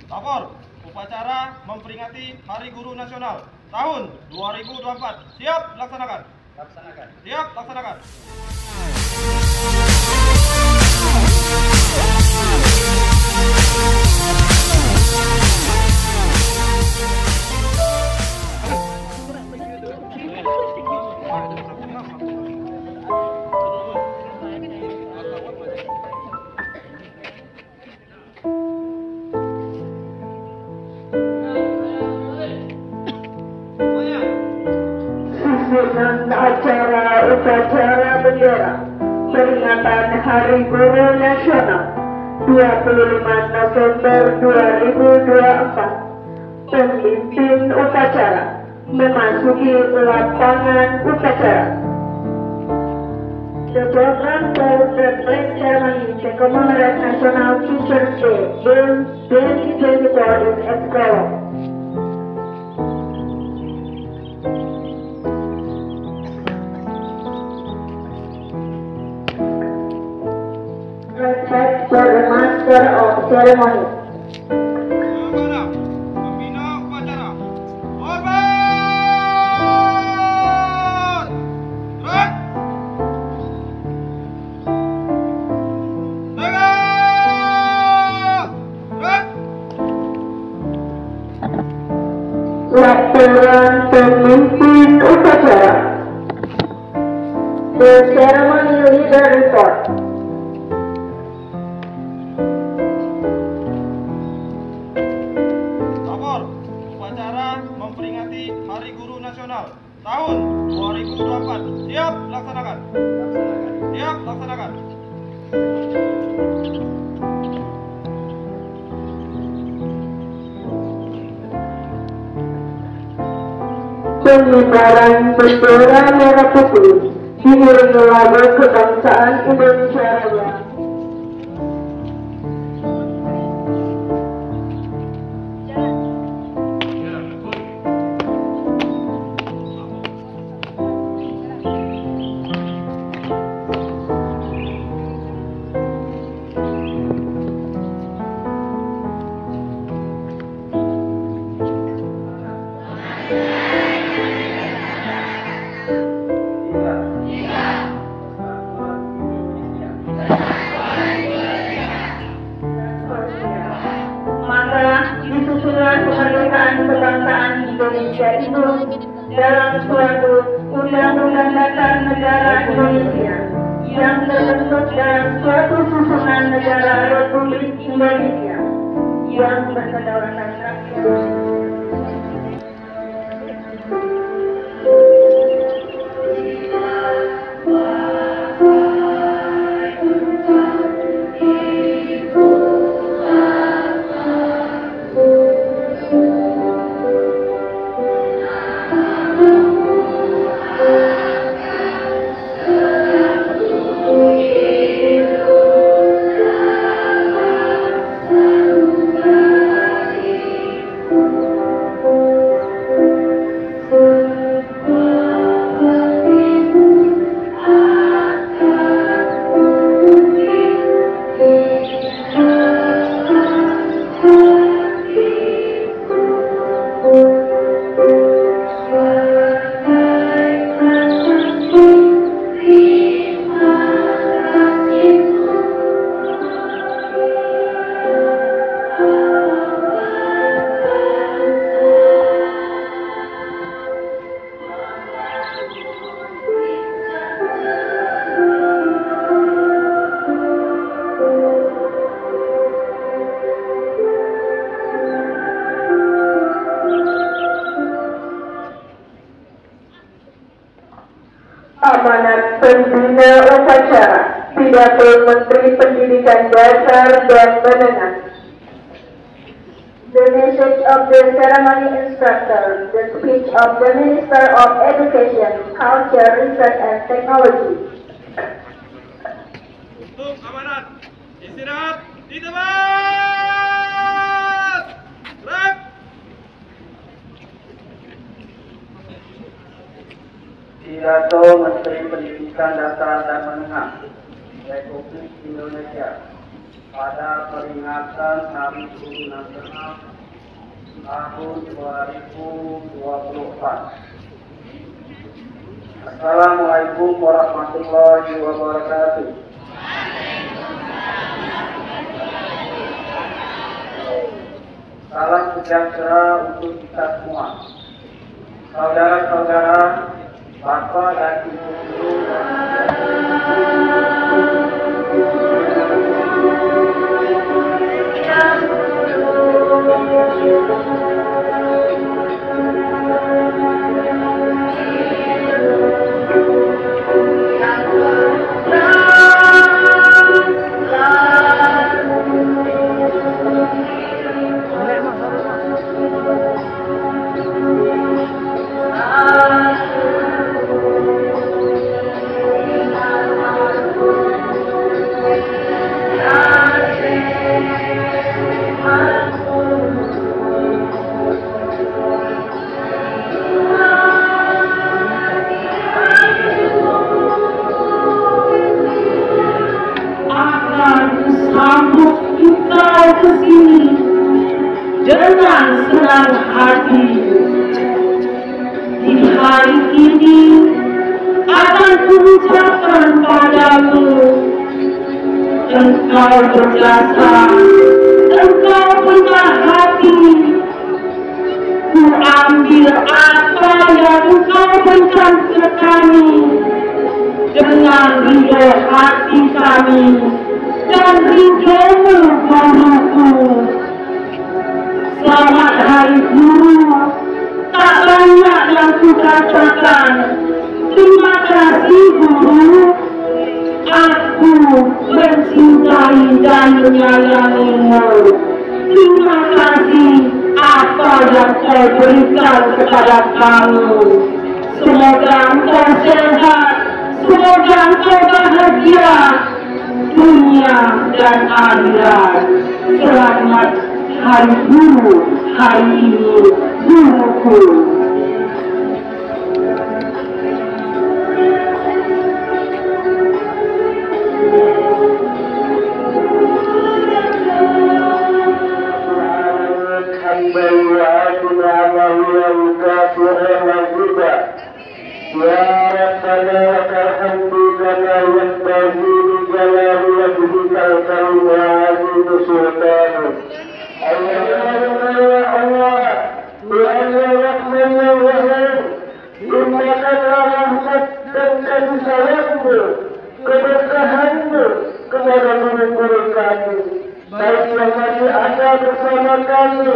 Lapor, upacara memperingati Hari Guru Nasional tahun 2024. Siap dilaksanakan. Laksanakan. Siap laksanakan. Susunan acara upacara bendera peringatan Hari Guru Nasional 25 November 2024. Pemimpin upacara memasuki lapangan upacara. The program for the flag ceremony to commemorate National Teachers Day in 2024 is as follows. Respect for the Master of Ceremony. Bagaimana? Pembina upacara. Hormat! Gerak! Tegak! Gerak! Laporan pemimpin upacara. The ceremony leader report. Lapor, upacara memperingati Hari Guru Nasional tahun 2024. Siap laksanakan. Laksanakan. Siap laksanakan. Pengibaran bendera merah putih diiringi lagu kebangsaan Indonesia Raya. Maka disusunan kemerdekaan kebangsaan Indonesia itu dalam suatu Undang-Undang Dasar Negara Indonesia yang terbentuk dalam suatu susunan negara Republik Indonesia yang berkedaulatan rakyat. Amanat pembina upacara, pidato Menteri Pendidikan Dasar dan Menengah. The message of the ceremony instructor, the speech of the Minister of Education, Culture, Research and Technology. Untuk amanat, istirahat di tempat. Gerak! Pidato Menteri Pendidikan Dasar dan Menengah Republik Indonesia pada peringatan Hari Guru Nasional tahun 2024. Assalamualaikum warahmatullahi wabarakatuh. Salam sejahtera untuk kita semua. Saudara-saudara, Bapak dan Ibu guru dengan senang hati. Di hari ini akan kuucapkan padamu, engkau berjasa, engkau rendah hati. Ku ambil apa yang engkau berikan ke kami dengan ridho hati kami dan ridhomu guruku. Selamat Hari Guru, tak banyak yang kukatakan. Terima kasih Guru, aku mencintai dan menyayangimu. Terima kasih apa yang kau berikan kepada kami. Semoga engkau sehat, semoga engkau bahagia dunia dan akhirat. Selamat Hari Guru, hari ini guruku. keberkahanmu kepada guru-guru kami, baik yang masih ada bersama kami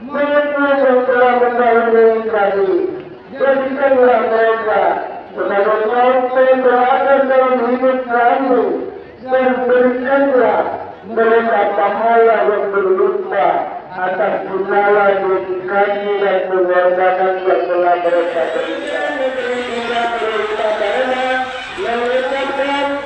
maupun yang telah mendahului kami. Jadikanlah mereka sebagai lampu berada dalam hidup kami, dan berikanlah mereka pahala yang berlimpah atas segala dosa kami dan pengorbanan yang telah mereka berikan. Yang